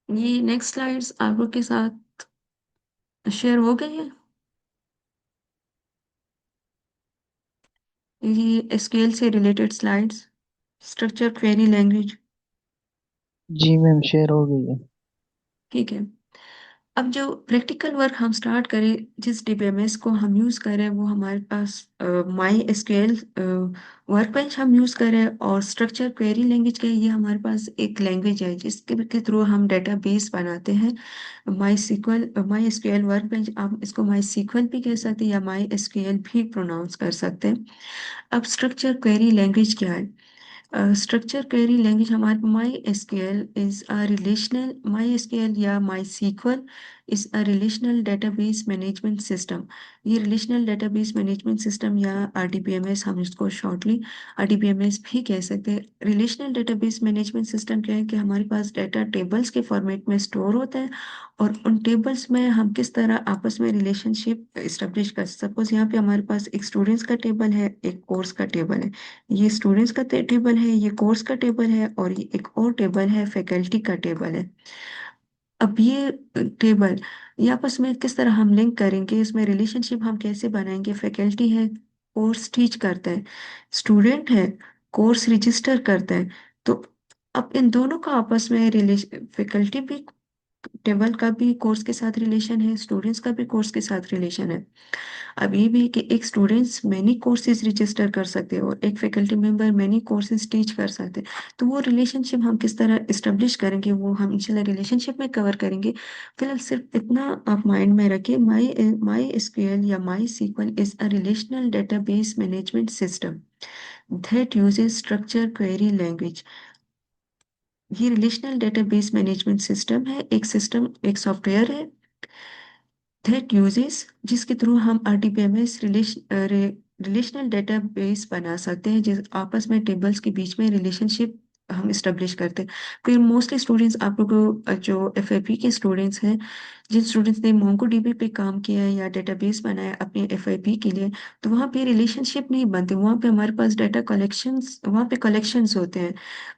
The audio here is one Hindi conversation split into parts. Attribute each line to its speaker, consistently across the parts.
Speaker 1: ये नेक्स्ट स्लाइड्स आप लोग के साथ शेयर हो गई है। ये एसक्यूएल से related slides, structure query language.
Speaker 2: जी मैम, शेयर हो गई है।
Speaker 1: ठीक है। अब जो प्रैक्टिकल वर्क हम स्टार्ट करें, जिस डीबीएमएस को हम यूज़ करें वो हमारे पास माई एसक्यूएल वर्क बेंच हम यूज़ करें, और स्ट्रक्चर क्वेरी लैंग्वेज का ये हमारे पास एक लैंग्वेज है जिसके के थ्रू हम डेटाबेस बनाते हैं। माई एसक्यूएल वर्क बेंच, आप इसको माई सीक्वल भी कह सकते हैं या माई एसक्यूएल भी प्रोनाउंस कर सकते हैं। अब स्ट्रक्चर क्वेरी लैंग्वेज क्या है? स्ट्रक्चर क्वेरी लैंग्वेज हमारे MySQL is a relational, MySQL या my sequel is a relational database management system. ये रिलेशनल डेटाबेस मैनेजमेंट सिस्टम या आरडीबीएमएस, हम इसको शॉर्टली आरडीबीएमएस भी कह सकते हैं। रिलेशनल डेटाबेस मैनेजमेंट सिस्टम क्या है कि हमारे पास डाटा टेबल्स के फॉर्मेट में स्टोर होता है, और उन टेबल्स में हम किस तरह आपस में रिलेशनशिप इस्टेब्लिश कर, सपोज यहाँ पे हमारे पास एक स्टूडेंट्स का टेबल है, एक कोर्स का टेबल है। ये स्टूडेंट्स का टेबल है, ये कोर्स का टेबल है, और ये एक और टेबल है फैकल्टी का टेबल है। अब ये टेबल, ये आपस में किस तरह हम लिंक करेंगे, इसमें रिलेशनशिप हम कैसे बनाएंगे? फैकल्टी है, कोर्स टीच करता है, स्टूडेंट है, कोर्स रजिस्टर करता है। तो अब इन दोनों का आपस में रिलेशन, फैकल्टी भी टेबल का भी कोर्स के साथ रिलेशन है, स्टूडेंट्स का भी कोर्स के साथ रिलेशन है। अब ये भी कि एक स्टूडेंट्स मैनी कोर्सेज रजिस्टर कर सकते हैं और एक faculty member many courses teach कर सकते हैं। तो वो रिलेशनशिप हम किस तरह इस्टेब्लिश करेंगे वो हम इंशाल्लाह रिलेशनशिप में कवर करेंगे। फिलहाल सिर्फ इतना आप माइंड में रखिए, माई माई एसक्यूएल या my sequel is a relational database management system that uses structure query language। ये रिलेशनल डेटाबेस मैनेजमेंट सिस्टम है, एक सिस्टम, एक सॉफ्टवेयर है that uses, जिसके थ्रू हम आरडीबीएमएस रिलेशनल डेटाबेस बना सकते हैं, जिस आपस में टेबल्स के बीच में रिलेशनशिप हम स्टेब्लिश करते हैं। फिर मोस्टली स्टूडेंट्स, आप लोगों को जो एफआईपी के स्टूडेंट्स हैं, जिन स्टूडेंट्स ने मोंगोडीबी पे काम किया है या डेटाबेस बनाया अपने एफआईपी के लिए, तो वहाँ पे रिलेशनशिप नहीं बनते, वहाँ पे हमारे पास डाटा कलेक्शंस, वहाँ पे कलेक्शंस होते हैं,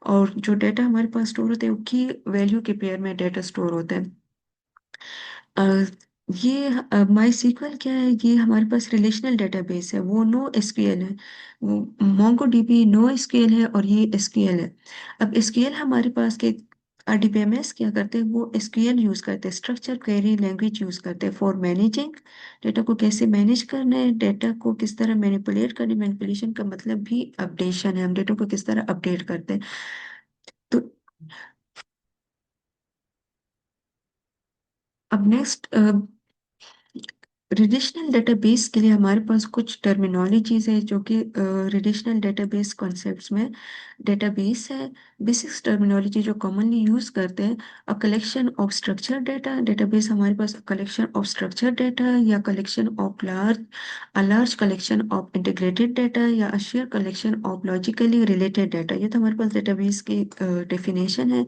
Speaker 1: और जो डाटा हमारे पास स्टोर होते हैं वो की वैल्यू के पेयर में डाटा स्टोर होता है। अ, ये माई सीक्वल क्या है? ये हमारे पास रिलेशनल डेटाबेस है, वो नो एसक्यूएल है। वो मोंगो डीबी नो एसक्यूएल है और ये एसक्यूएल है। अब एसक्यूएल हमारे पास के आरडीबीएमएस क्या करते हैं, वो एसक्यूएल यूज करते हैं, स्ट्रक्चर क्वेरी लैंग्वेज यूज करते हैं फॉर मैनेजिंग। डेटा को कैसे मैनेज करना है, डेटा को किस तरह मैनिपुलेट करना है, मैनिपुलेशन का मतलब भी अपडेशन है, हम डेटा को किस तरह अपडेट करते हैं। तो अब नेक्स्ट, रिलेशनल डेटाबेस के लिए हमारे पास कुछ टर्मिनोलॉजीज है जो कि रिलेशनल डेटाबेस कॉन्सेप्ट्स में डेटाबेस है। बेसिक्स टर्मिनोलॉजी जो कॉमनली यूज करते हैं, a collection of structure data, database हमारे पास कलेक्शन ऑफ स्ट्रक्चर डेटा या collection of a large collection of integrated data या a share collection of logically related data. ये तो हमारे पास डेटाबेस की डेफिनेशन है।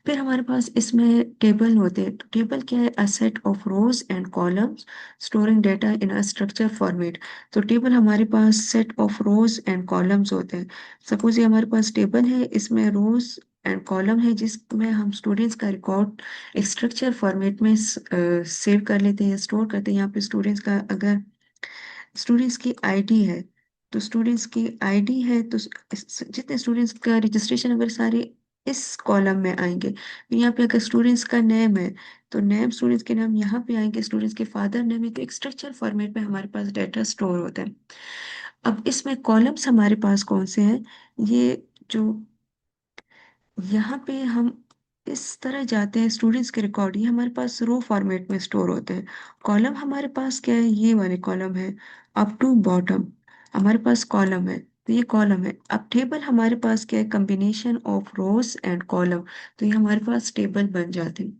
Speaker 1: फिर हमारे पास इसमें टेबल होते हैं। तो टेबल क्या है? A set of rows and columns storing data in a structure format. तो टेबल हमारे पास set of rows and columns होते हैं। सपोज ये हमारे पास टेबल है, इसमें रोज एंड कॉलम है जिसमें हम स्टूडेंट्स का रिकॉर्ड एक स्ट्रक्चर फॉर्मेट में सेव कर लेते हैं, स्टोर करते हैं। यहाँ पे स्टूडेंट्स का, अगर स्टूडेंट्स की आईडी है, तो स्टूडेंट्स की आईडी है तो जितने स्टूडेंट्स का रजिस्ट्रेशन नंबर सारे इस कॉलम में आएंगे। तो यहाँ पे अगर स्टूडेंट्स का नेम है तो नेम, स्टूडेंट्स के नाम यहाँ पे आएंगे, स्टूडेंट्स के फादर नेम है, तो एक स्ट्रक्चर फॉर्मेट में हमारे पास डाटा स्टोर होता है। अब इसमें कॉलम्स हमारे पास कौन से हैं? ये जो यहाँ पे हम इस तरह जाते हैं, स्टूडेंट्स के रिकॉर्ड ये हमारे पास रो फॉर्मेट में स्टोर होते हैं। कॉलम हमारे पास क्या है? ये वाले कॉलम है, अप टू बॉटम हमारे पास कॉलम है, तो ये कॉलम है। अब टेबल हमारे पास क्या है? Combination of rows and column, तो ये हमारे पास टेबल बन जाते हैं।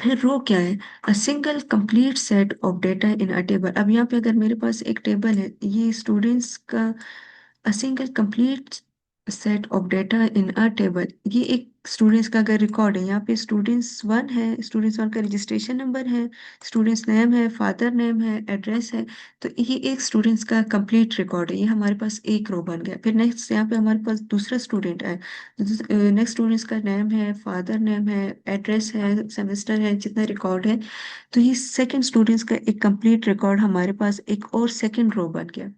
Speaker 1: फिर रो क्या है? A single complete set of data in a table. अब यहाँ पे अगर मेरे पास एक टेबल है, ये स्टूडेंट्स का a single complete set of data in a table, ये एक स्टूडेंट्स का अगर रिकॉर्ड है, यहाँ पे स्टूडेंट्स वन है, स्टूडेंट्स वन का रजिस्ट्रेशन नंबर है, स्टूडेंट्स नेम है, फादर नेम है, एड्रेस है। तो ये एक स्टूडेंट्स का कंप्लीट रिकॉर्ड है, ये हमारे पास एक रो बन गया। फिर नेक्स्ट यहाँ पे हमारे पास दूसरा स्टूडेंट है, नेक्स्ट स्टूडेंट्स का नेम है, फादर नेम है, एड्रेस है, सेमेस्टर है, जितना रिकॉर्ड है। तो ये सेकंड स्टूडेंट्स का एक कंप्लीट रिकॉर्ड हमारे पास एक और सेकंड रो बन गया।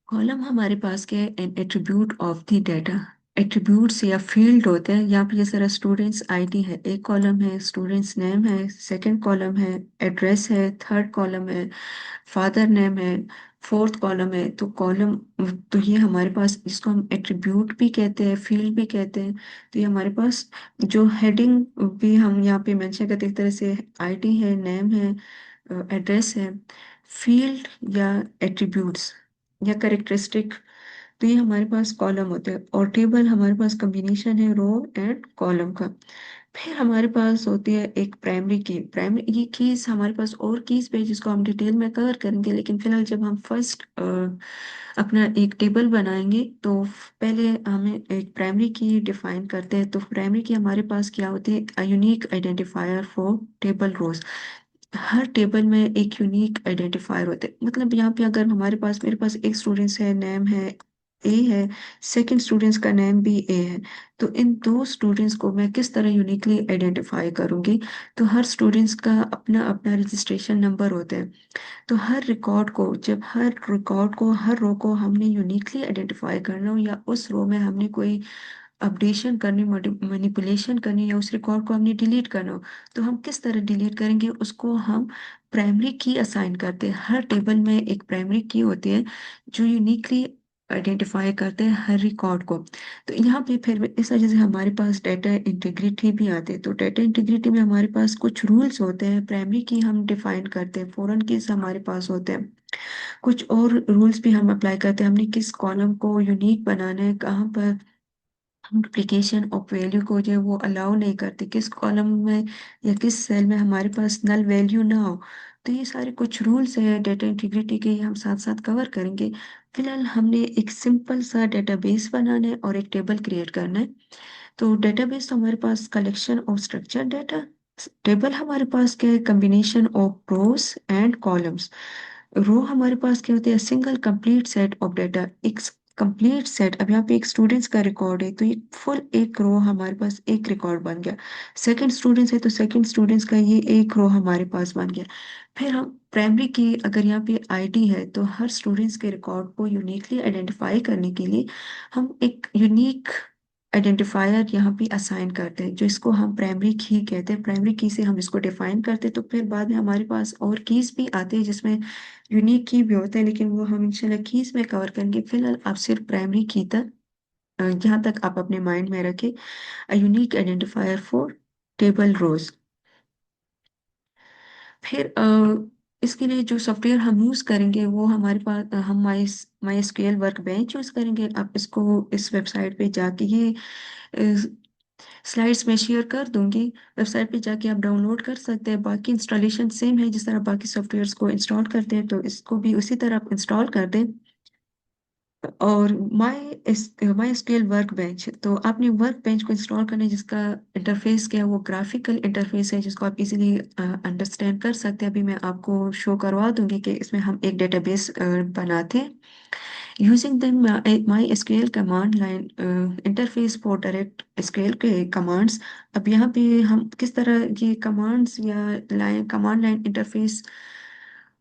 Speaker 1: कॉलम हमारे पास क्या है? N attribute of the data. Attributes या फील्ड होते हैं, यहाँ पे जैसे स्टूडेंट्स आईडी है, एक कॉलम है, स्टूडेंट्स नेम है, सेकंड कॉलम है, एड्रेस है, थर्ड कॉलम है, फादर नेम है, फोर्थ कॉलम है। तो कॉलम, तो ये हमारे पास इसको हम एट्रीब्यूट भी कहते हैं, फील्ड भी कहते हैं। तो ये हमारे पास जो हेडिंग भी हम यहाँ पे मेंशन करते हैं, एक तरह से आईडी है, नेम है, एड्रेस है, फील्ड या एट्रीब्यूट्स या करेक्टरिस्टिक। तो ये हमारे पास कॉलम होते हैं, और टेबल हमारे पास कॉम्बिनेशन है रो एंड कॉलम का। फिर हमारे पास होती है एक प्राइमरी की। प्राइमरी ये कीज हमारे पास और कीज पे, जिसको हम डिटेल में कवर करेंगे, लेकिन फिलहाल जब हम फर्स्ट अपना एक टेबल बनाएंगे, तो पहले हमें एक प्राइमरी की डिफाइन करते हैं। तो प्राइमरी की हमारे पास क्या होती है? Unique identifier for table rows. हर टेबल में एक यूनिक आइडेंटिफायर होते हैं। मतलब यहाँ पे अगर हमारे पास, मेरे पास एक स्टूडेंट्स है, नेम है ए है, सेकंड स्टूडेंट्स का नेम भी ए है, तो इन दो स्टूडेंट्स को मैं किस तरह यूनिकली आइडेंटिफाई करूंगी? तो हर स्टूडेंट्स का अपना अपना रजिस्ट्रेशन नंबर होता है। तो हर रिकॉर्ड को, जब हर रिकॉर्ड को, हर रो को हमने यूनिकली आइडेंटिफाई करना हो, या उस रो में हमने कोई अपडेशन करनी, मैनिपुलेशन करनी, या उस रिकॉर्ड को हमने डिलीट करना हो, तो हम किस तरह डिलीट करेंगे? उसको हम प्राइमरी की असाइन करते हैं। हर टेबल में एक प्राइमरी की होती है जो यूनिकली आइडेंटिफाई करते हैं हर रिकॉर्ड को। तो यहाँ पे फिर इस वजह से हमारे पास डेटा इंटीग्रिटी भी आते हैं। तो डेटा इंटीग्रिटी में हमारे पास कुछ रूल्स होते हैं, प्राइमरी की हम डिफाइन करते हैं, फॉरेन कीज हमारे पास होते हैं, कुछ और रूल्स भी हम अप्लाई करते हैं। हमने किस कॉलम को यूनिक बनाना है, कहाँ पर हम डुप्लीकेशन ऑफ वैल्यू को जो है वो अलाउ नहीं करते, किस कॉलम में या किस सेल में हमारे पास नल वैल्यू ना हो। तो ये सारे कुछ रूल्स है डेटा इंटीग्रिटी के, ये हम साथ साथ कवर करेंगे। फिलहाल हमने एक सिंपल सा डेटाबेस बनाना है और एक टेबल क्रिएट करना है। तो डेटाबेस हमारे पास collection of structure data, table हमारे पास क्या है? Combination of rows and columns. Row हमारे पास क्या होते हैं? Single complete set of data, एक कंप्लीट सेट। अब यहाँ पे एक स्टूडेंट्स का रिकॉर्ड है, तो ये फुल एक रो हमारे पास एक रिकॉर्ड बन गया। सेकंड स्टूडेंट्स है, तो सेकंड स्टूडेंट्स का ये एक रो हमारे पास बन गया। फिर हम प्राइमरी की, अगर यहाँ पे आईडी है, तो हर स्टूडेंट्स के रिकॉर्ड को यूनिकली आइडेंटिफाई करने के लिए हम एक यूनिक आइडेंटिफायर यहाँ पे असाइन करते हैं, जो इसको हम प्राइमरी की कहते हैं। प्राइमरी की से हम इसको डिफाइन करते हैं। तो फिर बाद में हमारे पास और कीज भी आते हैं, जिसमें यूनिक की भी होते हैं, लेकिन वो हम इंशाल्लाह कीज में कवर करेंगे। फिलहाल आप सिर्फ प्राइमरी की तक, यहाँ तक आप अपने माइंड में रखें। यूनिक आइडेंटिफायर फॉर टेबल रोज। फिर इसके लिए जो सॉफ्टवेयर हम यूज करेंगे, वो हमारे पास, हम my SQL work bench use करेंगे। आप इसको इस वेबसाइट पे जाके, ये स्लाइड्स में शेयर कर दूंगी, वेबसाइट पे जाके आप डाउनलोड कर सकते हैं। बाकी इंस्टॉलेशन सेम है, जिस तरह बाकी सॉफ्टवेयर्स को इंस्टॉल करते हैं, तो इसको भी उसी तरह आप इंस्टॉल कर दें। और माई एसक्यूएल वर्क बेंच, तो आपने वर्क बेंच को इंस्टॉल करना है, जिसका इंटरफेस क्या है? वो ग्राफिकल इंटरफेस है, जिसको आप इजीली अंडरस्टैंड कर सकते हैं। अभी मैं आपको शो करवा दूंगी कि इसमें हम एक डेटाबेस बनाते हैं using the my SQL command line interface for direct SQL के कमांड्स। अब यहाँ पे हम किस तरह ये कमांड्स या लाइन, कमांड लाइन इंटरफेस,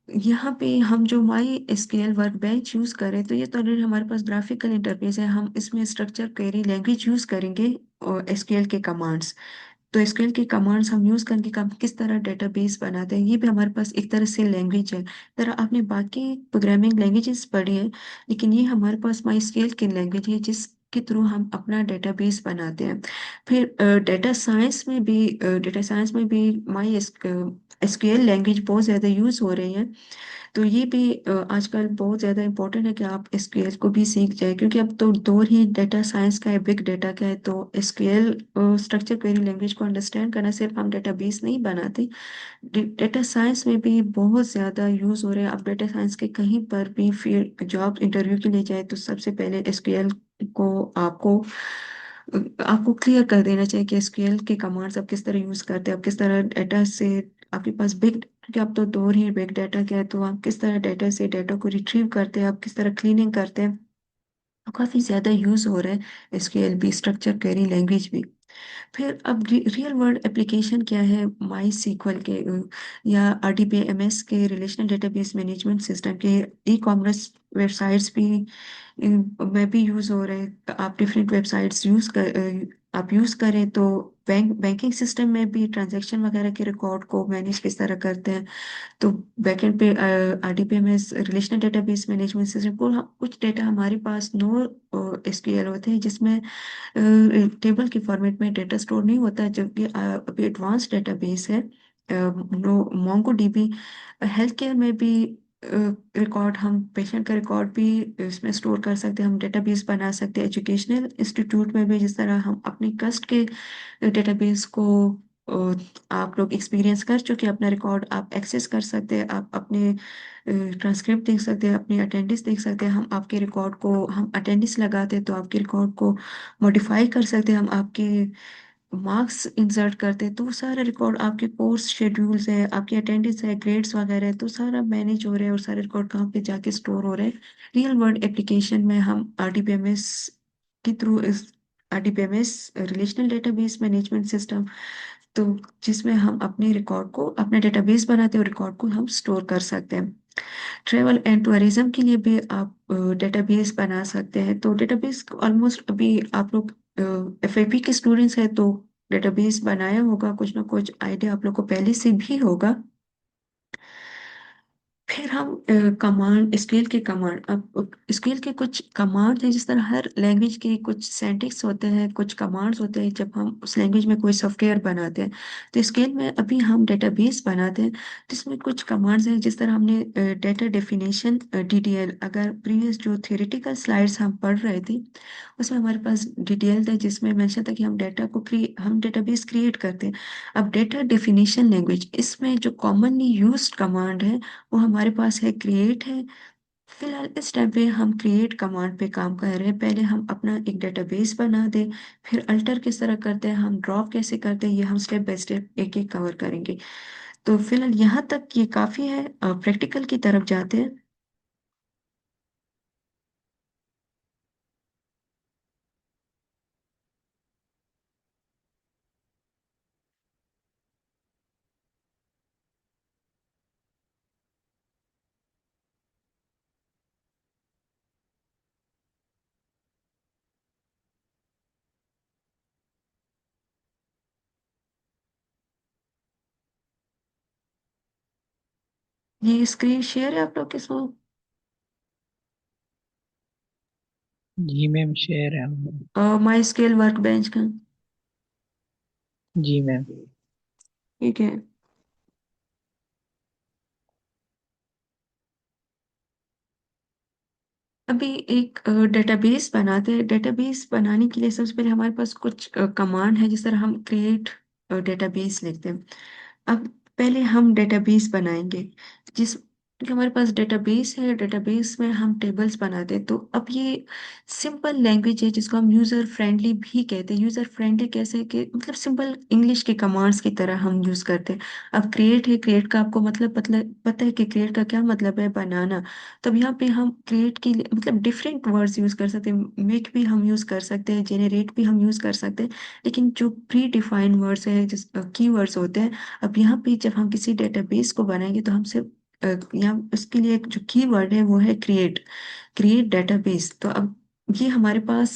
Speaker 1: यहाँ पे हम जो my SQL work bench use करें, तो ये तो ऑलरेडी हमारे पास ग्राफिकल इंटरफेस है। हम इसमें स्ट्रक्चर क्वेरी लैंग्वेज यूज करेंगे और एसक्यूएल के कमांड्स। तो एसक्यूएल के कमांड्स हम यूज करके हम किस तरह डेटाबेस बनाते हैं, ये भी हमारे पास एक तरह से लैंग्वेज है। तरह आपने बाकी प्रोग्रामिंग लैंग्वेजेस पढ़ी है, लेकिन ये हमारे पास माई एसक्यूएल की लैंग्वेज है, जिसके थ्रू हम अपना डेटाबेस बनाते हैं। फिर डेटा साइंस में भी माई एसक्यूएल लैंग्वेज बहुत ज़्यादा यूज़ हो रही है। तो ये भी आजकल बहुत ज़्यादा इम्पोर्टेंट है कि आप एसक्यूएल को भी सीख जाए, क्योंकि अब तो दौर ही डेटा साइंस का है, बिग डेटा का है। तो एसक्यूएल स्ट्रक्चर क्वेरी लैंग्वेज को अंडरस्टैंड करना, सिर्फ हम डेटाबेस नहीं बनाते, डेटा साइंस में भी बहुत ज़्यादा यूज़ हो रहे हैं। अब डेटा साइंस के कहीं पर भी फील्ड जॉब इंटरव्यू के लिए जाए तो सबसे पहले एसक्यूएल को आपको आपको क्लियर कर देना चाहिए कि एसक्यूएल के कमांड्स आप किस तरह यूज़ करते हैं, आप किस तरह डेटा से, आपके पास बिग, क्योंकि अब तो दौर ही बिग डाटा का है, तो आप किस तरह डेटा से डेटा को रिट्रीव करते हैं, आप किस तरह क्लीनिंग करते हैं। तो काफ़ी ज़्यादा यूज़ हो रहा है एसक्यूएल भी, स्ट्रक्चर क्वेरी लैंग्वेज भी। फिर अब रियल वर्ल्ड एप्लीकेशन क्या है माई सीक्वल के, या आरडीबीएमएस के, रिलेशनल डेटाबेस मैनेजमेंट सिस्टम के। ई कॉमर्स वेबसाइट्स भी में भी यूज़ हो रहे हैं। तो आप डिफरेंट वेबसाइट्स आप यूज़ करें तो बैंकिंग सिस्टम में भी ट्रांजैक्शन वगैरह के रिकॉर्ड को मैनेज किस तरह करते हैं। तो बैकएंड पे RDBMS, relational database management system को, कुछ डेटा हमारे पास नो एसक्यूएल होते हैं जिसमें टेबल के फॉर्मेट में डेटा स्टोर नहीं होता है, जबकि अभी एडवांस डेटाबेस है मोंगो डीबी। हेल्थ केयर में भी रिकॉर्ड, हम पेशेंट का रिकॉर्ड भी इसमें स्टोर कर सकते हैं, हम डेटाबेस बना सकते हैं। एजुकेशनल इंस्टीट्यूट में भी जिस तरह हम अपनी कस्ट के डेटाबेस को आप लोग एक्सपीरियंस कर चुके हैं, अपना रिकॉर्ड आप एक्सेस कर सकते हैं, आप अपने ट्रांसक्रिप्ट देख सकते हैं, अपनी अटेंडेंस देख सकते हैं। हम आपके रिकॉर्ड को, हम अटेंडेंस लगाते हैं तो आपके रिकॉर्ड को मॉडिफाई कर सकते हैं, हम आपके मार्क्स इंसर्ट करते हैं, तो वो सारा रिकॉर्ड, आपके कोर्स शेड्यूल्स है, आपकी अटेंडेंस है, ग्रेड्स वगैरह है, तो सारा मैनेज हो रहा है और सारे रिकॉर्ड कहाँ पे जाके स्टोर हो रहे हैं। रियल वर्ल्ड एप्लीकेशन में हम आरडीबीएमएस के थ्रू, इस RDBMS relational database management system, तो जिसमें हम अपने रिकॉर्ड को, अपने डेटाबेस बनाते हैं और रिकॉर्ड को हम स्टोर कर सकते हैं। ट्रेवल एंड टूरिज्म के लिए भी आप डेटाबेस बना सकते हैं। तो डेटाबेस ऑलमोस्ट, अभी आप लोग एफएपी के स्टूडेंट्स हैं तो डेटाबेस बनाया होगा, कुछ ना कुछ आइडिया आप लोग को पहले से भी होगा। फिर हम कमांड, स्केल के कमांड, अब स्केल के कुछ कमांड है, जिस तरह हर लैंग्वेज के कुछ सिंटैक्स होते हैं, कुछ कमांड्स होते हैं जब हम उस लैंग्वेज में कोई सॉफ्टवेयर बनाते हैं। तो स्केल में अभी हम डेटाबेस बनाते हैं, जिसमें कुछ कमांड्स हैं, जिस तरह हमने डेटा डेफिनेशन डीडीएल, अगर प्रीवियस जो थ्योरेटिकल स्लाइड्स हम पढ़ रहे थे उसमें हमारे पास डिटेल था जिसमें मेंशन था कि हम डेटा को हम डेटाबेस क्रिएट करते हैं। अब डेटा डेफिनेशन लैंग्वेज, इसमें जो कॉमनली यूज्ड कमांड है वो हमारे पास है क्रिएट है। फिलहाल इस टाइम पे हम क्रिएट कमांड पे काम कर रहे हैं। पहले हम अपना एक डेटाबेस बना दें, फिर अल्टर किस तरह करते हैं, हम ड्रॉप कैसे करते हैं, ये हम स्टेप बाय स्टेप एक एक कवर करेंगे। तो फिलहाल यहाँ तक ये काफी है, प्रैक्टिकल की तरफ जाते हैं। ये स्क्रीन शेयर है आप लोग के साथ।
Speaker 2: जी मैम, शेयर है।
Speaker 1: माई स्केल वर्क बेंच का।
Speaker 2: जी मैम।
Speaker 1: ठीक है। अभी एक डेटाबेस बनाते हैं। डेटाबेस बनाने के लिए सबसे पहले हमारे पास कुछ कमांड है, जिस तरह हम क्रिएट डेटाबेस लिखते हैं। अब पहले हम डेटाबेस बनाएंगे, जिस कि हमारे पास डेटाबेस है, डेटाबेस में हम टेबल्स बनाते हैं। तो अब ये सिंपल लैंग्वेज है जिसको हम यूजर फ्रेंडली भी कहते हैं। यूजर फ्रेंडली कैसे, कि मतलब सिंपल इंग्लिश के कमांड्स की तरह हम यूज करते हैं। अब क्रिएट है, क्रिएट का आपको मतलब पता है कि क्रिएट का क्या मतलब है, बनाना। तब यहाँ पे हम क्रिएट के लिए मतलब डिफरेंट वर्ड्स यूज कर सकते हैं, मेक भी हम यूज कर सकते हैं, जेनरेट भी हम यूज कर सकते हैं। लेकिन जो प्री डिफाइंड वर्ड्स है, जिस की वर्ड्स होते हैं, अब यहाँ पे जब हम किसी डेटाबेस को बनाएंगे तो हम सिर्फ यहाँ उसके लिए एक जो की वर्ड है वो है क्रिएट, क्रिएट डेटाबेस। तो अब ये हमारे पास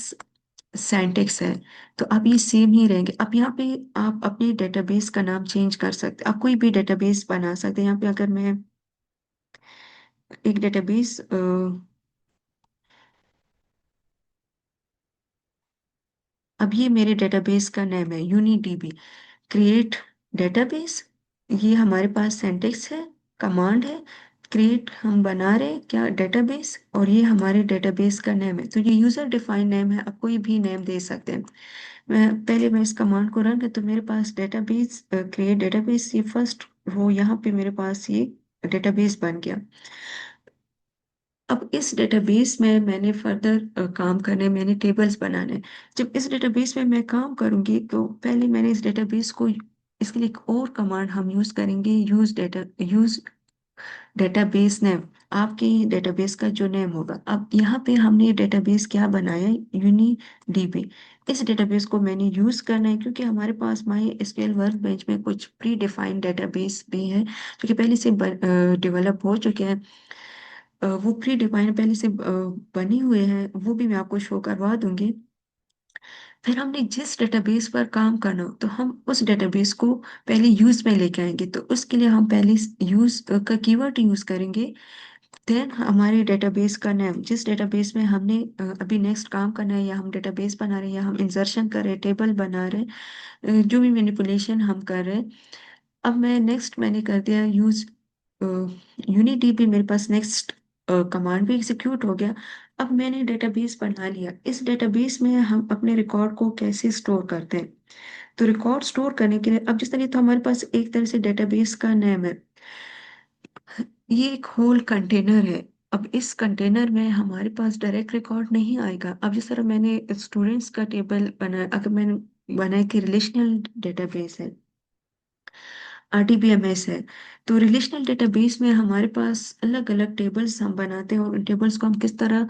Speaker 1: सिंटैक्स है। तो अब ये सेम ही रहेंगे। अब यहाँ पे आप अपने डेटाबेस का नाम चेंज कर सकते हैं, आप कोई भी डेटाबेस बना सकते हैं। यहाँ पे अगर मैं एक डेटाबेस, अब ये मेरे डेटाबेस का नेम है यूनिडीबी, क्रिएट डेटाबेस। ये हमारे पास सिंटेक्स है, कमांड है, क्रिएट हम बना रहे हैं क्या डेटाबेस, और ये हमारे डेटाबेस का नेम है। तो ये यूजर डिफाइंड नेम है, आप कोई भी नेम दे सकते हैं। मैं इस कमांड को रन कर, तो मेरे पास डेटाबेस, क्रिएट डेटाबेस, ये फर्स्ट रो यहाँ पे मेरे पास ये डेटाबेस बन गया। अब इस डेटाबेस में मैंने फर्दर काम करने, मैंने टेबल्स बनाने हैं। जब इस डेटाबेस में मैं काम करूंगी तो पहले मैंने इस डेटाबेस को, इसके लिए एक और कमांड हम यूज करेंगे, यूज डेटाबेस नेम, आपके डेटाबेस का जो नेम होगा। अब यहाँ पे हमने डेटाबेस क्या बनाया, यूनिडीबी। इस डेटाबेस को मैंने यूज करना है क्योंकि हमारे पास माई एसक्यूएल वर्कबेंच में कुछ प्री डिफाइंड डेटाबेस भी है जो कि पहले से डेवलप हो चुके हैं। वो प्री डिफाइंड पहले से बनी हुए हैं, वो भी मैं आपको शो करवा दूंगी। फिर हमने जिस डेटाबेस पर काम करना हो तो हम उस डेटाबेस को पहले यूज में लेके आएंगे, तो उसके लिए हम पहले यूज का कीवर्ड यूज करेंगे। देन हमारे डेटाबेस का नेम, जिस डेटाबेस में हमने अभी नेक्स्ट काम करना है, या हम डेटाबेस बना रहे हैं, या हम इंसर्शन कर रहे हैं, टेबल बना रहे हैं, जो भी मैनिपुलेशन हम कर रहे हैं। अब मैं नेक्स्ट मैंने कर दिया यूज यूनिडीबी, मेरे पास नेक्स्ट कमांड भी एग्जीक्यूट हो गया। अब मैंने डेटाबेस बना लिया, इस डेटाबेस में हम अपने रिकॉर्ड को कैसे स्टोर करते हैं। तो रिकॉर्ड स्टोर करने के लिए, अब जिस तरह तो हमारे पास एक तरह से डेटाबेस का नेम है, ये एक होल कंटेनर है। अब इस कंटेनर में हमारे पास डायरेक्ट रिकॉर्ड नहीं आएगा। अब जिस तरह मैंने स्टूडेंट्स का टेबल बनाया, अगर मैंने बनाया कि रिलेशनल डेटाबेस है, आरडीबीएमएस है, तो रिलेशनल डेटाबेस में हमारे पास अलग अलग टेबल्स हम बनाते हैं, और उन टेबल्स को हम किस तरह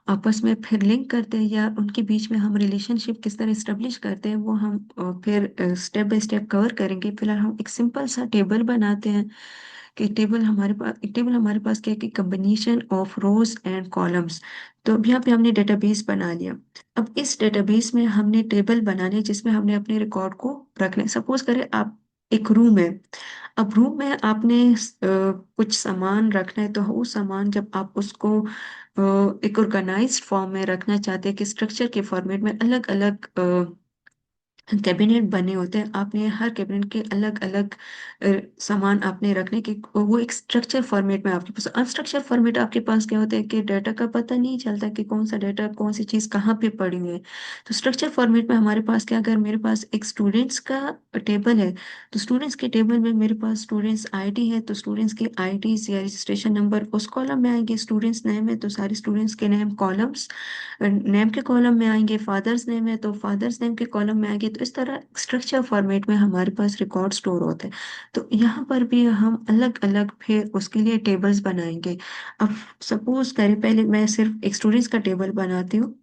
Speaker 1: आपस में फिर लिंक करते हैं, या उनके बीच में हम रिलेशनशिप किस तरह स्टेब्लिश करते हैं, वो हम फिर स्टेप बाय स्टेप कवर करेंगे। फिलहाल हम एक सिंपल सा टेबल बनाते हैं कि टेबल हमारे पास क्या है कि combination of rows and columns. तो अब यहाँ पे हमने डेटाबेस बना लिया। अब इस डेटाबेस में हमने टेबल बनाने जिसमें हमने अपने रिकॉर्ड को रखने, सपोज करें आप एक रूम है। अब रूम में आपने कुछ सामान रखना है, तो वो सामान जब आप उसको एक ऑर्गेनाइज्ड फॉर्म में रखना चाहते हैं कि स्ट्रक्चर के फॉर्मेट में, अलग अलग कैबिनेट बने होते हैं, आपने हर कैबिनेट के अलग अलग सामान आपने रखने के, वो एक स्ट्रक्चर फॉर्मेट में आपके पास। अनस्ट्रक्चर फॉर्मेट आपके पास क्या होता है कि डाटा का पता नहीं चलता कि कौन सा डाटा, कौन सी चीज कहाँ पे पड़ी हुई है। तो स्ट्रक्चर फॉर्मेट में हमारे पास क्या, अगर मेरे पास एक स्टूडेंट्स का टेबल है, तो स्टूडेंट्स के टेबल में मेरे पास स्टूडेंट्स आईडी है, तो स्टूडेंट्स के आईडीज या रजिस्ट्रेशन नंबर उस कॉलम में आएंगे। स्टूडेंट्स नेम है तो सारे स्टूडेंट्स के नेम कॉलम्स नेम के कॉलम में आएंगे। फादर्स नेम है तो फादर्स नेम के कॉलम में आएंगे। तो इस तरह स्ट्रक्चर फॉर्मेट में हमारे पास रिकॉर्ड स्टोर होते हैं। तो यहाँ पर भी हम अलग अलग फिर उसके लिए टेबल्स बनाएंगे। अब सपोज करें पहले मैं सिर्फ एक स्टूडेंट्स का टेबल बनाती हूँ।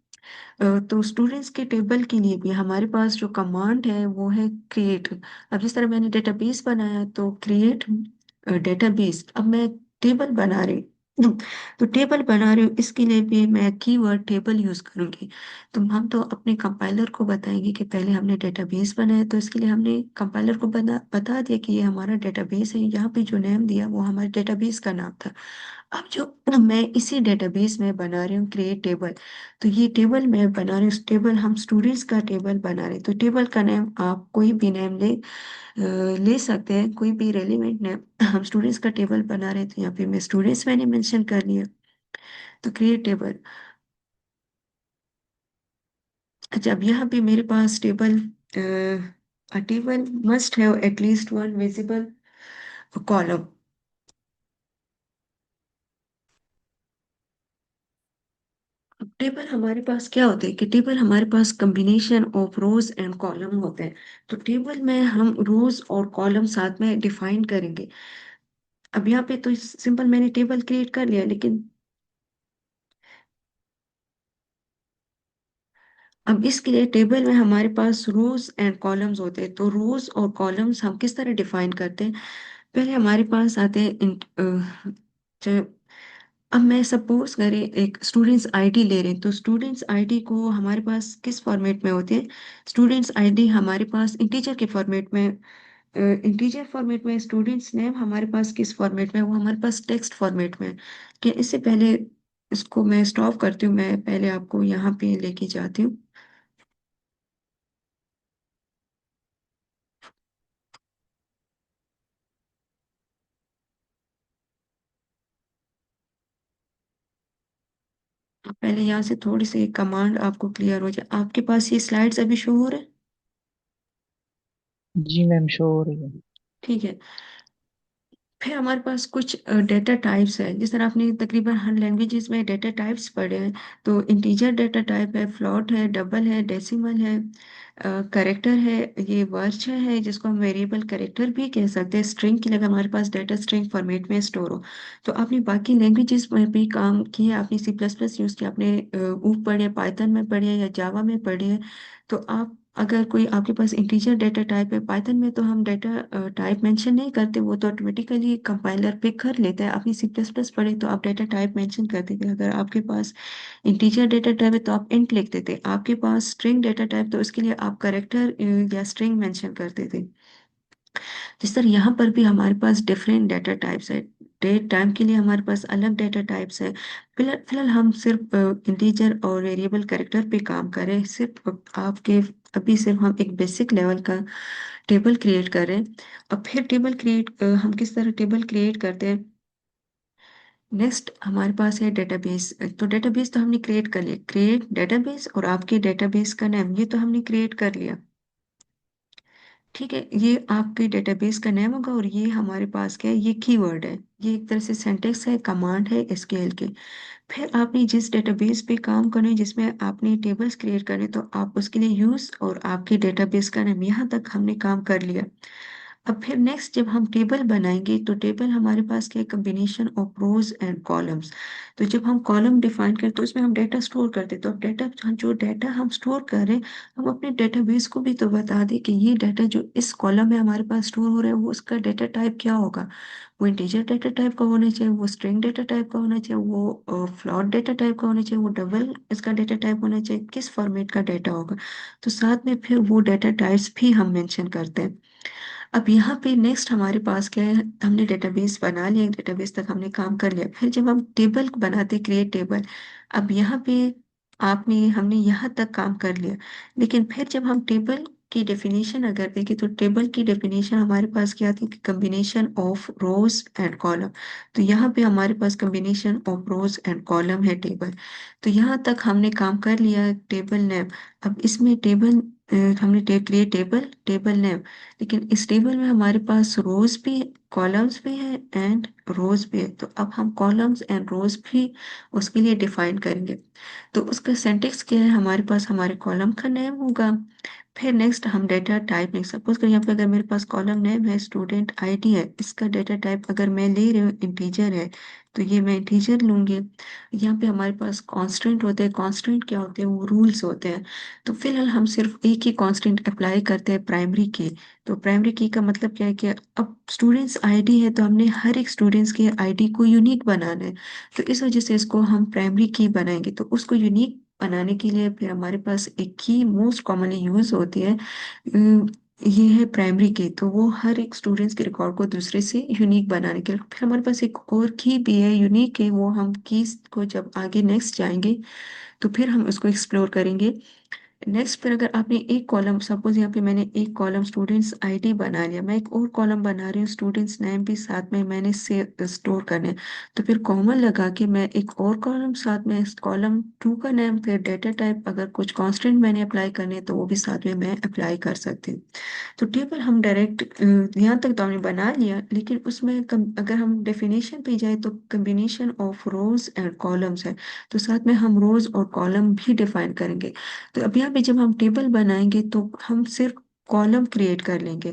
Speaker 1: तो स्टूडेंट्स के टेबल के लिए भी हमारे पास जो कमांड है वो है क्रिएट। अब जिस तरह मैंने डेटाबेस बनाया, तो क्रिएट डेटाबेस। अब मैं टेबल बना रही हूँ, तो टेबल बना रही हूँ, इसके लिए भी मैं कीवर्ड टेबल यूज करूंगी। तो हम तो अपने कंपाइलर को बताएंगे कि पहले हमने डेटाबेस बनाया, तो इसके लिए हमने कंपाइलर को बता दिया कि ये हमारा डेटाबेस है, यहाँ पे जो नेम दिया वो हमारे डेटाबेस का नाम था। अब जो मैं इसी डेटाबेस में बना रही हूँ क्रिएट टेबल, तो ये टेबल मैं बना रही हूँ, टेबल हम स्टूडेंट्स का टेबल बना रहे हैं। तो टेबल का नेम आप कोई भी नेम ले सकते हैं, कोई भी रेलिवेंट नेम। हम स्टूडेंट्स का टेबल बना रहे हैं, तो यहाँ पे मैं स्टूडेंट्स मैंने मेंशन कर लिया। तो क्रिएट टेबल। अच्छा, अब यहाँ पे मेरे पास table, a table must have at least one visible column. Table हमारे पास क्या होते हैं कि टेबल हमारे पास combination of rows and column होते हैं। तो टेबल में हम रोज और कॉलम साथ में डिफाइन करेंगे। अब यहाँ पे तो सिंपल मैंने टेबल क्रिएट कर लिया, लेकिन अब इसके लिए टेबल में हमारे पास रोज एंड कॉलम्स होते हैं। तो रोज और कॉलम्स हम किस तरह डिफाइन करते हैं, पहले हमारे पास आते हैं जो- अब मैं सपोज करें एक स्टूडेंट्स आईडी ले रहे हैं, तो स्टूडेंट्स आईडी को हमारे पास किस फॉर्मेट में होते हैं। स्टूडेंट्स आईडी हमारे पास इंटीजर के फॉर्मेट में, इंटीजर फॉर्मेट में। स्टूडेंट्स नेम हमारे पास किस फॉर्मेट में है? वो हमारे पास टेक्स्ट फॉर्मेट में है। कि इससे पहले इसको मैं स्टॉप करती हूँ, मैं पहले आपको यहाँ पे लेके जाती हूँ। आप पहले यहाँ से थोड़ी सी कमांड आपको क्लियर हो जाए। आपके पास ये स्लाइड्स अभी शो हो रहे हैं?
Speaker 2: जी मैम, शो हो रही है।
Speaker 1: ठीक है। फिर हमारे पास कुछ डेटा टाइप्स है, जिस तरह आपने तकरीबन हर लैंग्वेजेस में डेटा टाइप्स पढ़े हैं। तो इंटीजर डेटा टाइप है, फ्लोट है, डबल है, डेसिमल है, करेक्टर है, ये वर्चर है जिसको हम वेरिएबल करेक्टर भी कह सकते हैं। स्ट्रिंग के लिए अगर हमारे पास डेटा स्ट्रिंग फॉर्मेट में स्टोर हो। तो आपने बाकी लैंग्वेजेस में भी काम किया, आपने सी प्लस प्लस यूज़ किया, आपने ऊप पढ़े, पाइथन में पढ़े या जावा में पढ़े है। तो आप अगर कोई आपके पास इंटीजर डेटा टाइप है, पाइथन में तो हम डेटा टाइप मेंशन नहीं करते, वो तो ऑटोमेटिकली कंपाइलर पिक कर लेता है। आपने सी प्लस प्लस पढ़े तो आप डेटा टाइप मेंशन कर देते। अगर आपके पास इंटीजर डेटा टाइप है तो आप इंट लिख देते। आपके पास स्ट्रिंग डेटा टाइप तो उसके लिए आप करेक्टर या स्ट्रिंग मेंशन कर देते। जिस तरह यहाँ पर भी हमारे पास डिफरेंट डेटा टाइप्स है। डेट टाइम के लिए हमारे पास अलग डेटा टाइप्स है। फिलहाल फिलहाल हम सिर्फ इंटीजर और वेरिएबल कैरेक्टर पे काम करें। सिर्फ आपके अभी सिर्फ हम एक बेसिक लेवल का टेबल क्रिएट कर रहे हैं। अब फिर टेबल क्रिएट हम किस तरह टेबल क्रिएट करते हैं। नेक्स्ट हमारे पास है डेटाबेस। तो डेटाबेस तो हमने क्रिएट कर लिया, क्रिएट डेटाबेस, और आपके डेटाबेस का नाम ये तो हमने क्रिएट कर लिया। ठीक है, ये आपके डेटाबेस का नेम होगा, और ये हमारे पास क्या है, ये कीवर्ड है। ये एक तरह से सिंटेक्स है, कमांड है एसक्यूएल के। फिर आपने जिस डेटाबेस पे काम करना है, जिसमें आपने टेबल्स क्रिएट करने, तो आप उसके लिए यूज और आपके डेटाबेस का नाम, यहाँ तक हमने काम कर लिया। अब फिर नेक्स्ट जब हम टेबल बनाएंगे तो टेबल हमारे पास क्या है, combination of rows and columns. तो जब हम कॉलम डिफाइन करते तो उसमें हम डेटा स्टोर करते। तो अब डेटा, जो डेटा हम स्टोर कर रहे हैं, हम अपने डेटाबेस को भी तो बता दें कि ये डाटा जो इस कॉलम में हमारे पास स्टोर हो रहा है वो उसका डेटा टाइप क्या होगा। वो इंटीजर डेटा टाइप का होना चाहिए, वो स्ट्रिंग डेटा टाइप का होना चाहिए, वो फ्लोट डेटा टाइप का होना चाहिए, वो डबल इसका डेटा टाइप होना चाहिए, किस फॉर्मेट का डेटा होगा। तो साथ में फिर वो डेटा टाइप्स भी हम मेंशन करते हैं। अब यहाँ पे नेक्स्ट हमारे पास क्या है, हमने डेटाबेस बना लिया, डेटाबेस तक हमने काम कर लिया। फिर जब हम टेबल बनाते, क्रिएट टेबल। अब यहाँ पे आपने हमने यहाँ तक काम कर लिया। लेकिन फिर जब हम टेबल की डेफिनेशन अगर देखें तो टेबल की डेफिनेशन हमारे पास क्या थी, combination of rows and column. तो यहाँ पे हमारे पास combination of rows and column है टेबल। तो यहाँ तक हमने काम कर लिया टेबल नेम। अब इसमें टेबल हमने क्रिएट टेबल, टेबल नेम। लेकिन इस टेबल में हमारे पास रोज भी, कॉलम्स भी है एंड रोज भी है। तो अब हम कॉलम्स एंड रोज भी उसके लिए डिफाइन करेंगे। तो उसका सिंटेक्स क्या है, हमारे पास हमारे कॉलम का नेम होगा। फिर नेक्स्ट हम डेटा टाइप में सपोज कर, यहाँ पे अगर मेरे पास कॉलम नेम है, स्टूडेंट आईडी है, इसका डेटा टाइप अगर मैं ले रही हूँ इंटीजर है, तो ये मैं इंटीजर लूंगी। यहाँ पे हमारे पास कांस्टेंट होते हैं। कांस्टेंट क्या होते हैं, वो रूल्स होते हैं। तो फिलहाल हम सिर्फ एक ही कांस्टेंट अप्लाई करते हैं, प्राइमरी की। तो प्राइमरी की का मतलब क्या है कि अब स्टूडेंट्स आईडी है तो हमने हर एक स्टूडेंट्स के आईडी को यूनिक बनाना है। तो इस वजह से इसको हम प्राइमरी की बनाएंगे। तो उसको यूनिक बनाने के लिए फिर हमारे पास एक की मोस्ट कॉमनली यूज होती है, ये है प्राइमरी की। तो वो हर एक स्टूडेंट्स के रिकॉर्ड को दूसरे से यूनिक बनाने के लिए। फिर हमारे पास एक और की भी है, यूनिक है। वो हम कीज को जब आगे नेक्स्ट जाएंगे तो फिर हम उसको एक्सप्लोर करेंगे। नेक्स्ट फिर अगर आपने एक कॉलम, सपोज यहाँ पे मैंने एक कॉलम स्टूडेंट्स आईडी बना लिया, मैं एक और कॉलम बना रही हूँ स्टूडेंट्स नेम भी साथ में मैंने से स्टोर करने हैं। तो फिर कॉमन लगा के मैं एक और कॉलम साथ में, कॉलम टू का नेम, फिर डेटा टाइप अगर कुछ कांस्टेंट मैंने अप्लाई करने हैं, तो वो भी साथ में मैं अप्लाई कर सकती हूँ। तो टेबल हम डायरेक्ट यहाँ तक तो हमने बना लिया। लेकिन उसमें अगर हम डेफिनेशन पे जाए तो combination of rows and columns है। तो साथ में हम रोज और कॉलम भी डिफाइन करेंगे। तो अब यहाँ पे जब हम टेबल बनाएंगे तो हम सिर्फ कॉलम क्रिएट कर लेंगे।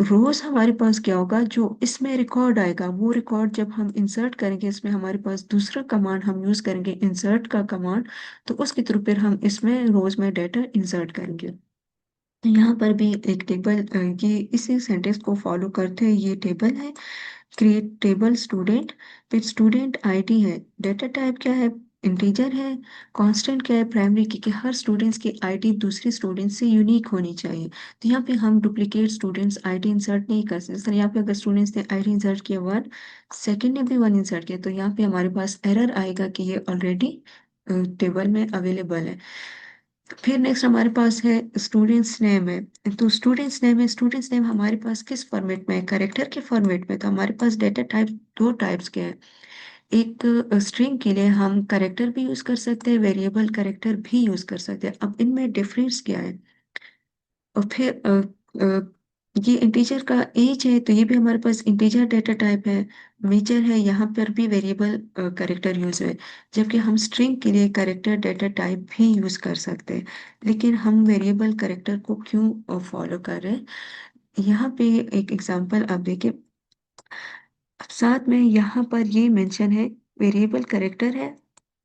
Speaker 1: रोज हमारे पास क्या होगा, जो इसमें रिकॉर्ड आएगा, वो रिकॉर्ड जब हम इंसर्ट करेंगे, इसमें हमारे पास दूसरा कमांड हम यूज करेंगे, इंसर्ट का कमांड। तो उसके थ्रू फिर हम इसमें रोज में डाटा इंसर्ट करेंगे। तो यहाँ पर भी एक टेबल, ये इसी सेंटेंस को फॉलो करते हैं। ये टेबल है, क्रिएट टेबल स्टूडेंट। फिर स्टूडेंट आईडी है, डेटा टाइप क्या है, इंटीजर है। कांस्टेंट क्या है, प्राइमरी की, कि हर स्टूडेंट्स की आईडी दूसरे स्टूडेंट से यूनिक होनी चाहिए। तो यहाँ पे हम डुप्लीकेट स्टूडेंट्स आईडी इंसर्ट नहीं कर सकते। सर यहाँ पे अगर स्टूडेंट्स ने आईडी इंसर्ट किया वन, सेकंड ने भी वन इंसर्ट किया, तो यहाँ पे हमारे पास एरर आएगा कि ये ऑलरेडी टेबल में अवेलेबल है। फिर नेक्स्ट हमारे पास है स्टूडेंट्स नेम है। तो स्टूडेंट्स नेम है, स्टूडेंट्स नेम हमारे पास किस फॉर्मेट में है, करेक्टर के फॉर्मेट में। तो हमारे पास डेटा टाइप दो टाइप्स के हैं, एक स्ट्रिंग के लिए हम करेक्टर भी यूज कर सकते हैं, वेरिएबल करेक्टर भी यूज कर सकते हैं। अब इनमें डिफरेंस क्या है? और फिर ये इंटीजर का एज है, तो ये भी हमारे पास इंटीजर डेटा टाइप है। मेजर है, यहाँ पर भी वेरिएबल करेक्टर यूज है। जबकि हम स्ट्रिंग के लिए करेक्टर डेटा टाइप भी यूज कर सकते हैं। लेकिन हम वेरिएबल करेक्टर को क्यों फॉलो कर रहे हैं? यहाँ पे एक एग्जांपल आप देखिए। अब साथ में यहाँ पर ये मेंशन है, वेरिएबल करेक्टर है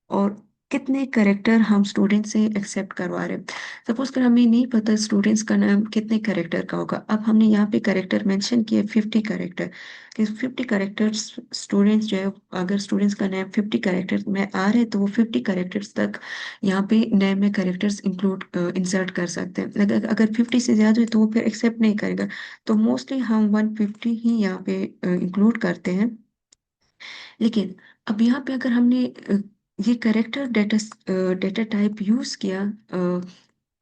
Speaker 1: और कितने करेक्टर हम स्टूडेंट से एक्सेप्ट करवा रहे हैं। सपोज कर हमें नहीं पता स्टूडेंट्स का नाम कितने करेक्टर का होगा। अब हमने यहाँ पे करेक्टर मेंशन किए 50 करेक्टर, कि 50 करेक्टर्स स्टूडेंट्स जो है, अगर स्टूडेंट्स का नेम 50 करेक्टर्स में आ रहे हैं तो वो 50 करेक्टर्स तक यहाँ पे नेम में करेक्टर्स इंक्लूड इंसर्ट कर सकते हैं। अगर अगर 50 से ज्यादा है तो वो फिर एक्सेप्ट नहीं करेगा। तो मोस्टली हम 150 ही यहाँ पे इंक्लूड करते हैं। लेकिन अब यहाँ पे अगर हमने ये character data data type use किया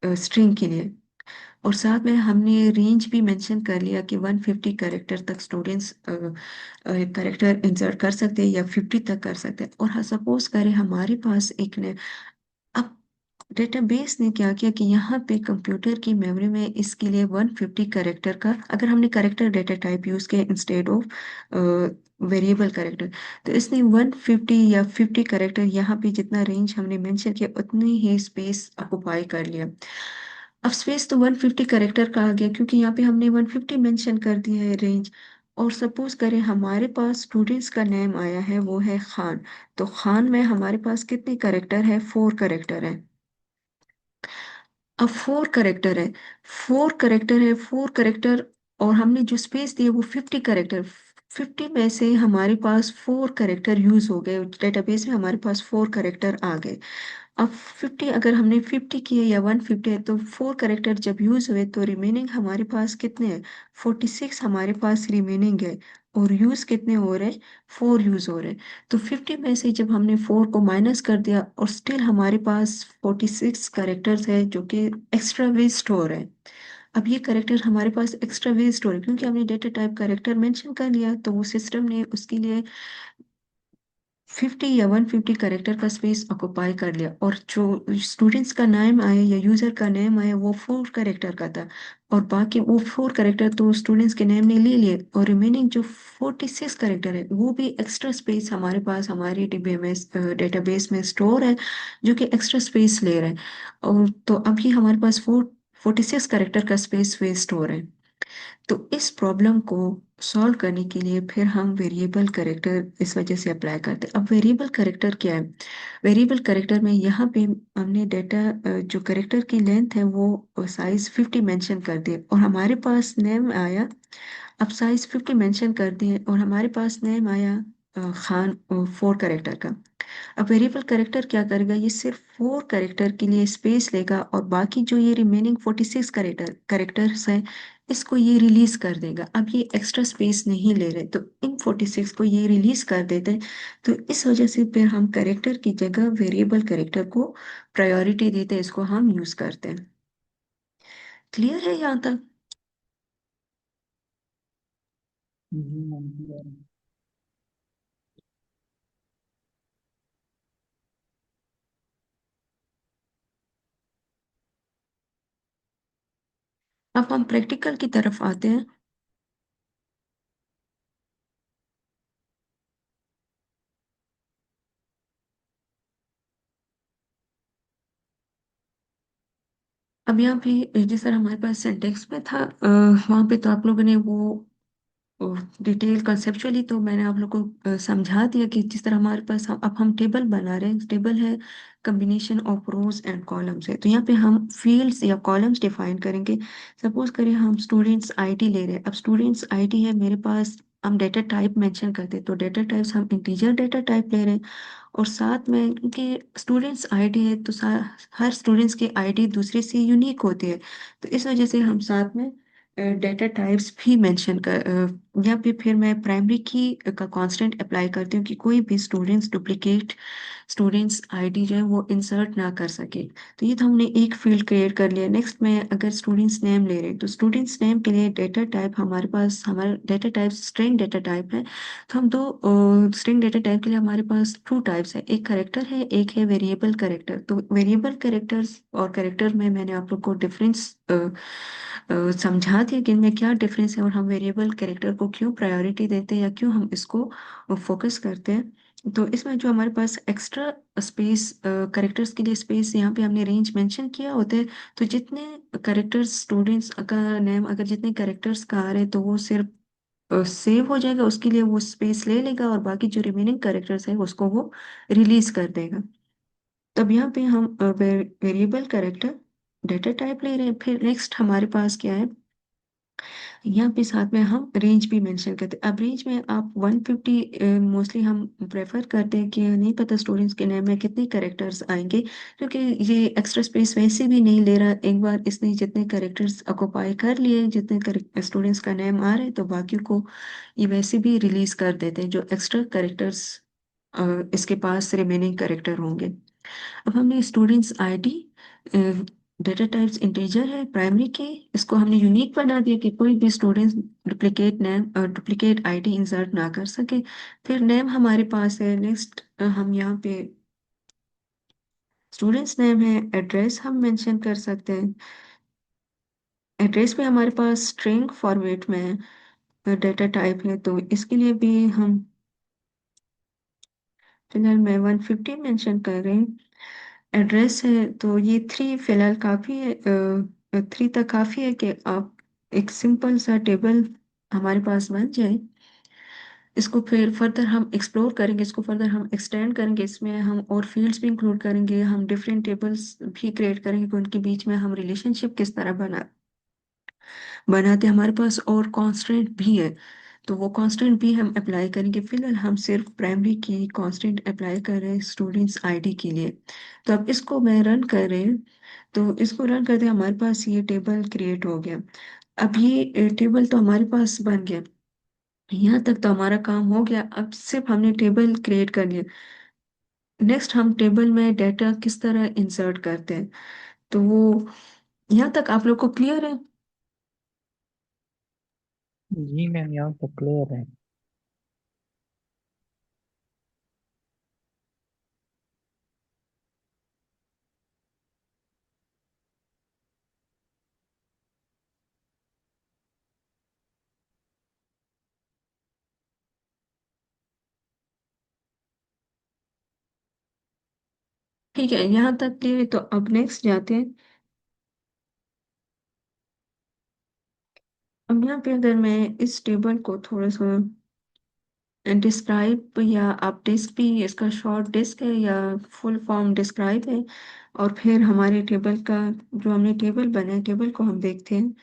Speaker 1: स्ट्रिंग के लिए, और साथ में हमने रेंज भी मेंशन कर लिया कि 150 करेक्टर तक स्टूडेंट्स करेक्टर इंसर्ट कर सकते हैं या 50 तक कर सकते हैं। और सपोज करें हमारे पास एक ने, अब डेटाबेस ने क्या किया कि यहाँ पे कंप्यूटर की मेमोरी में इसके लिए 150 करेक्टर का, अगर हमने करेक्टर डेटा टाइप यूज किया इंस्टेड ऑफ वेरिएबल करेक्टर, तो इसने 150 या 50 करेक्टर यहाँ पे जितना रेंज हमने मेंशन किया उतनी ही स्पेस ऑक्युपाई कर लिया। अब स्पेस तो 150 करेक्टर का आ गया क्योंकि यहाँ पे हमने 150 मेंशन कर दिया है रेंज। और सपोज करें हमारे पास स्टूडेंट्स का नेम आया है, वो है खान। तो खान में हमारे पास कितने करेक्टर है? 4 करेक्टर है। अब 4 करेक्टर है, 4 करेक्टर और हमने जो स्पेस दी है वो 50 करेक्टर। 50 में से हमारे पास 4 करेक्टर यूज हो गए, डेटाबेस में हमारे पास 4 करेक्टर आ गए। अब 50, अगर हमने 50 किए या 150 है, तो 4 करेक्टर जब यूज हुए तो रिमेनिंग हमारे पास कितने हैं? 46 हमारे पास रिमेनिंग है। और यूज कितने हो रहे हैं? 4 यूज हो रहे हैं। तो 50 में से जब हमने 4 को माइनस कर दिया और स्टिल हमारे पास 46 करेक्टर्स है जो कि एक्स्ट्रा वे स्टोर है। अब ये करेक्टर हमारे पास एक्स्ट्रा वे स्टोर है क्योंकि हमने डेटा टाइप करेक्टर मेंशन कर लिया, तो वो सिस्टम ने उसके लिए 50 या 150 करेक्टर का स्पेस ऑक्युपाई कर लिया। और जो स्टूडेंट्स का नेम आए या यूजर का नेम आए वो 4 करेक्टर का था। और बाकी वो 4 करेक्टर तो स्टूडेंट्स के नेम ने ले लिए, और रिमेनिंग जो 46 करेक्टर है वो भी एक्स्ट्रा स्पेस हमारे पास हमारी डीबीएमएस डेटाबेस में स्टोर है, जो कि एक्स्ट्रा स्पेस ले रहा है। और तो अभी हमारे पास 46 करेक्टर का स्पेस वेस्ट हो रहा है। तो इस प्रॉब्लम को सॉल्व करने के लिए फिर हम वेरिएबल करेक्टर इस वजह से अप्लाई करते हैं। अब वेरिएबल करेक्टर क्या है? वेरिएबल करेक्टर में यहाँ पे हमने डेटा जो करेक्टर की लेंथ है वो साइज 50 मेंशन कर दिए, और हमारे पास नेम आया। अब साइज 50 मेंशन कर दिए और हमारे पास नेम आया खान, 4 करेक्टर का। अब वेरिएबल करेक्टर क्या करेगा? ये सिर्फ 4 करेक्टर के लिए स्पेस लेगा और बाकी जो ये रिमेनिंग 46 करेक्टर्स हैं इसको ये रिलीज कर देगा। अब ये एक्स्ट्रा स्पेस नहीं ले रहे, तो इन 46 को ये रिलीज कर देते हैं। तो इस वजह से फिर हम करेक्टर की जगह वेरिएबल करेक्टर को प्रायोरिटी देते हैं, इसको हम यूज करते हैं। क्लियर है यहाँ तक?
Speaker 2: जी मैम clear है।
Speaker 1: अब हम प्रैक्टिकल की तरफ आते हैं। अब यहाँ पे जिस तरह हमारे पास सिंटेक्स में था, वहाँ पे तो आप लोगों ने वो डिटेल कंसेप्चुअली तो मैंने आप लोग को समझा दिया कि जिस तरह हमारे पास अब हम टेबल बना रहे हैं। टेबल है combination of rows and columns है, तो यहाँ पे हम फील्ड्स या कॉलम्स डिफाइन करेंगे। सपोज करें हम स्टूडेंट्स आईडी ले रहे हैं। अब स्टूडेंट्स आईडी है मेरे पास, हम डेटा टाइप मेंशन करते हैं, तो डेटा टाइप्स हम इंटीजर डेटा टाइप ले रहे हैं। और साथ में क्योंकि स्टूडेंट्स आईडी है तो हर स्टूडेंट्स की आईडी दूसरे से यूनिक होती है, तो इस वजह से हम साथ में डेटा टाइप्स भी मेंशन यहाँ पे फिर मैं प्राइमरी की का कांस्टेंट अप्लाई करती हूँ कि कोई भी स्टूडेंट्स डुप्लीकेट स्टूडेंट्स आईडी जो है वो इंसर्ट ना कर सके। तो ये तो हमने एक फील्ड क्रिएट कर लिया। नेक्स्ट में अगर स्टूडेंट्स नेम ले रहे हैं तो स्टूडेंट्स नेम के लिए डेटा टाइप हमारे पास, हमारा data type string data type है। तो हम दो स्ट्रिंग डेटा टाइप के लिए हमारे पास टू टाइप्स है, एक करेक्टर है, एक है वेरिएबल करेक्टर। तो वेरिएबल करेक्टर्स और करेक्टर में मैंने आप लोग को डिफरेंस समझा दिया कि इनमें क्या डिफरेंस है और हम वेरिएबल कैरेक्टर को क्यों प्रायोरिटी देते हैं या क्यों हम इसको फोकस करते हैं। तो इसमें जो हमारे पास एक्स्ट्रा स्पेस, करेक्टर्स के लिए स्पेस यहाँ पे हमने रेंज मेंशन किया होता है। तो जितने करेक्टर्स स्टूडेंट्स का नेम, अगर जितने करेक्टर्स का आ रहे हैं तो वो सिर्फ सेव हो जाएगा, उसके लिए वो स्पेस ले लेगा और बाकी जो रिमेनिंग करेक्टर्स है उसको वो रिलीज कर देगा। तब यहाँ पे हम वेरिएबल करेक्टर डेटा टाइप ले रहे हैं। फिर नेक्स्ट हमारे पास क्या है, यहाँ पे साथ में हम रेंज भी मेंशन करते हैं। अब रेंज में आप 150 मोस्टली हम प्रेफर करते हैं कि नहीं पता स्टूडेंट्स के नेम में कितने करेक्टर्स आएंगे, क्योंकि ये एक्स्ट्रा स्पेस वैसे भी नहीं ले रहा। एक बार इसने जितने करेक्टर्स ऑक्युपाई कर लिए, जितने स्टूडेंट्स का नेम आ रहे हैं तो बाकी को ये वैसे भी रिलीज कर देते हैं जो एक्स्ट्रा करेक्टर्स इसके पास रिमेनिंग करेक्टर होंगे। अब हमने students ID data types integer है प्राइमरी के, इसको हमने यूनिक बना दिया कि कोई भी student duplicate name duplicate ID insert ना कर सके। फिर नेम हमारे पास है। नेक्स्ट हम यहाँ पे स्टूडेंट्स नेम है, एड्रेस हम मेंशन कर सकते हैं। एड्रेस पे हमारे पास स्ट्रिंग फॉर्मेट में डेटा टाइप है, तो इसके लिए भी हम फिलहाल मैं 150 मेंशन कर रही हूँ। एड्रेस है तो ये थ्री फिलहाल काफ़ी है, थ्री तक काफ़ी है कि आप एक सिंपल सा टेबल हमारे पास बन जाए। इसको फिर फर्दर हम एक्सप्लोर करेंगे, इसको फर्दर हम एक्सटेंड करेंगे, इसमें हम और फील्ड्स भी इंक्लूड करेंगे, हम डिफरेंट टेबल्स भी क्रिएट करेंगे कि उनके बीच में हम रिलेशनशिप किस तरह बनाते हैं। हमारे पास और कांस्टेंट भी है तो वो कांस्टेंट भी हम अप्लाई करेंगे। फिलहाल हम सिर्फ प्राइमरी की कांस्टेंट अप्लाई कर रहे हैं स्टूडेंट्स आईडी के लिए। तो अब इसको मैं रन कर रही हूँ। तो इसको रन करते हमारे पास ये टेबल क्रिएट हो गया। अब ये टेबल तो हमारे पास बन गया, यहाँ तक तो हमारा काम हो गया। अब सिर्फ हमने टेबल क्रिएट कर लिया। नेक्स्ट हम टेबल में डेटा किस तरह इंसर्ट करते हैं, तो वो यहाँ तक आप लोग को क्लियर है।
Speaker 2: जी मैम, यहाँ तो क्लियर है।
Speaker 1: ठीक है, यहाँ तक क्लियर है। तो अब नेक्स्ट जाते हैं। अब यहाँ पे अगर मैं इस टेबल को थोड़ा सा डिस्क्राइब, या आप डिस्क भी, इसका शॉर्ट डिस्क है या फुल फॉर्म डिस्क्राइब है, और फिर हमारे टेबल का जो हमने टेबल बनाया टेबल को हम देखते हैं।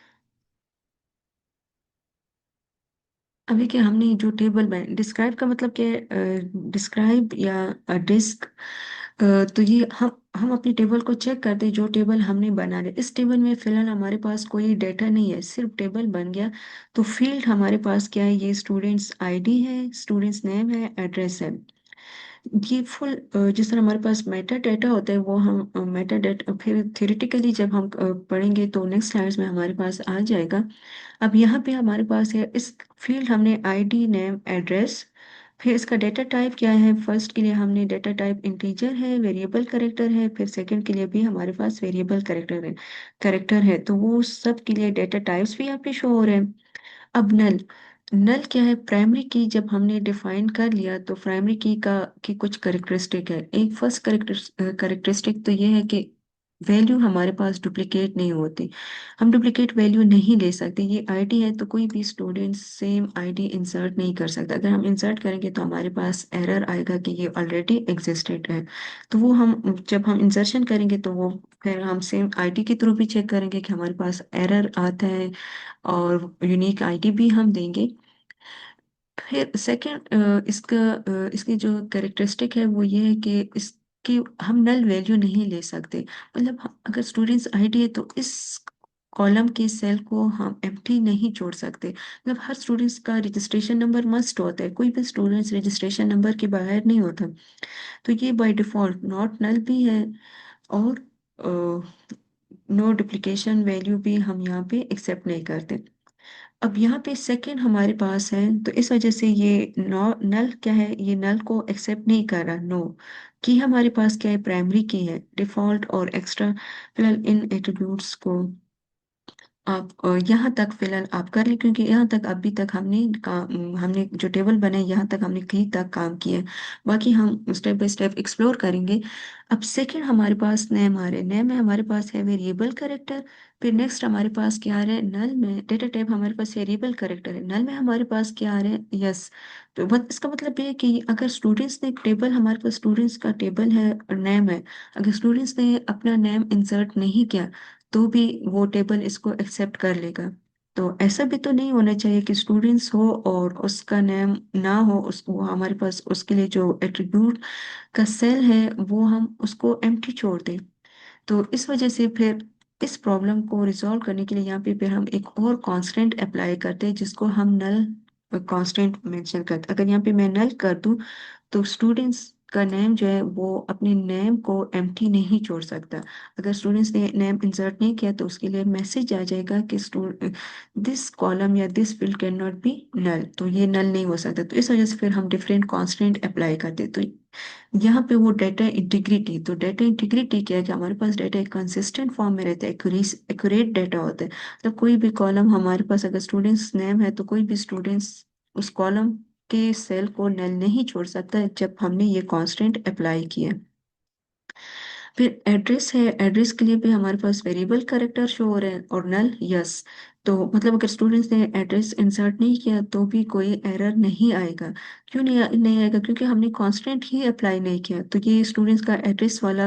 Speaker 1: अभी क्या हमने जो टेबल बनाया, डिस्क्राइब का मतलब क्या है, डिस्क्राइब या डिस्क। तो ये हम अपनी टेबल को चेक करते हैं जो टेबल हमने बना लिया। इस टेबल में फिलहाल हमारे पास कोई डेटा नहीं है, सिर्फ टेबल बन गया। तो फील्ड हमारे पास क्या है, ये स्टूडेंट्स आईडी है, स्टूडेंट्स नेम है, एड्रेस है। ये फुल जिस तरह हमारे पास मेटा डेटा होता है वो हम मेटा डेटा फिर थ्योरेटिकली जब हम पढ़ेंगे तो नेक्स्ट स्लाइड्स में हमारे पास आ जाएगा। अब यहाँ पे हमारे पास है इस फील्ड हमने आईडी नेम एड्रेस। फिर इसका डेटा टाइप क्या है, फर्स्ट के लिए हमने डेटा टाइप इंटीजर है, वेरिएबल करेक्टर है। फिर सेकंड के लिए भी हमारे पास वेरिएबल करेक्टर है तो वो सब के लिए डेटा टाइप्स भी यहाँ पे शो हो रहे हैं। अब नल, नल क्या है, प्राइमरी की जब हमने डिफाइन कर लिया तो प्राइमरी की कुछ करेक्टरिस्टिक है। एक फर्स्ट करेक्टरिस्टिक तो ये है कि वैल्यू हमारे पास डुप्लीकेट नहीं होती, हम डुप्लीकेट वैल्यू नहीं ले सकते। ये आईडी है तो कोई भी स्टूडेंट सेम आईडी इंसर्ट नहीं कर सकता। अगर हम इंसर्ट करेंगे तो हमारे पास एरर आएगा कि ये ऑलरेडी एग्जिस्टेड है। तो वो हम जब हम इंसर्शन करेंगे तो वो फिर हम सेम आईडी के थ्रू भी चेक करेंगे कि हमारे पास एरर आता है, और यूनिक आईडी भी हम देंगे। फिर सेकंड इसकी जो कैरेक्टरिस्टिक है वो ये है कि इसकी हम नल वैल्यू नहीं ले सकते। मतलब अगर स्टूडेंट्स आईडी है तो इस कॉलम के सेल को हम एम्प्टी नहीं छोड़ सकते। मतलब हर स्टूडेंट्स का रजिस्ट्रेशन नंबर मस्ट होता है, कोई भी स्टूडेंट्स रजिस्ट्रेशन नंबर के बाहर नहीं होता। तो ये बाय डिफॉल्ट नॉट नल भी है, और नो डुप्लीकेशन वैल्यू भी हम यहाँ पे एक्सेप्ट नहीं करते। अब यहाँ पे सेकंड हमारे पास है, तो इस वजह से ये नो नल क्या है, ये नल को एक्सेप्ट नहीं कर रहा। नो की हमारे पास क्या है, प्राइमरी की है, डिफॉल्ट और एक्स्ट्रा फिलहाल इन एट्रीब्यूट्स को आप यहाँ तक फिलहाल आप कर लें, क्योंकि यहाँ तक अभी तक हमने जो टेबल बनाए यहाँ तक हमने कहीं तक काम किया है। बाकी हम स्टेप बाय स्टेप एक्सप्लोर करेंगे। अब सेकंड हमारे पास नेम आ रहे हैं, नेम में हमारे पास है वेरिएबल करेक्टर। फिर नेक्स्ट हमारे पास क्या आ रहा है, नल में डेटा टाइप हमारे पास वेरिएबल करेक्टर है, नल में हमारे पास क्या आ रहे हैं, यस। तो इसका मतलब ये है कि अगर स्टूडेंट्स ने टेबल, हमारे पास स्टूडेंट्स का टेबल है और नेम है, अगर स्टूडेंट्स ने अपना नेम इंसर्ट नहीं किया तो भी वो टेबल इसको एक्सेप्ट कर लेगा। तो ऐसा भी तो नहीं होना चाहिए कि स्टूडेंट्स हो और उसका नेम ना हो, उसको हमारे पास उसके लिए जो एट्रीब्यूट का सेल है वो हम उसको एम्प्टी छोड़ दें। तो इस वजह से फिर इस प्रॉब्लम को रिजॉल्व करने के लिए यहाँ पे फिर हम एक और कांस्टेंट अप्लाई करते हैं, जिसको हम नल कांस्टेंट मेंशन करते हैं। अगर यहाँ पे मैं नल कर दूं तो स्टूडेंट्स का नेम जो है वो अपने नेम को एम्प्टी नहीं छोड़ सकता। अगर स्टूडेंट्स ने नेम इंसर्ट नहीं किया तो उसके लिए मैसेज आ जाएगा कि दिस कॉलम या this field can not be null, तो ये नल नहीं हो सकता। तो इस वजह से फिर हम डिफरेंट कांस्टेंट अप्लाई करते हैं। तो यहाँ पे वो डाटा इंटीग्रिटी, तो डाटा इंटीग्रिटी क्या है कि हमारे पास डाटा एक कंसिस्टेंट फॉर्म में रहता है, एक्यूरेट डाटा होता है। मतलब कोई भी कॉलम हमारे पास अगर स्टूडेंट्स नेम है तो कोई भी स्टूडेंट्स उस कॉलम के सेल को नल नहीं छोड़ सकता है जब हमने ये कांस्टेंट अप्लाई किया। फिर एड्रेस है, एड्रेस के लिए भी हमारे पास वेरिएबल कैरेक्टर शो हो रहे हैं और नल यस। तो मतलब अगर स्टूडेंट्स ने एड्रेस इंसर्ट नहीं किया तो भी कोई एरर नहीं आएगा। क्यों नहीं आएगा, क्योंकि हमने कांस्टेंट ही अप्लाई नहीं किया, तो ये स्टूडेंट्स का एड्रेस वाला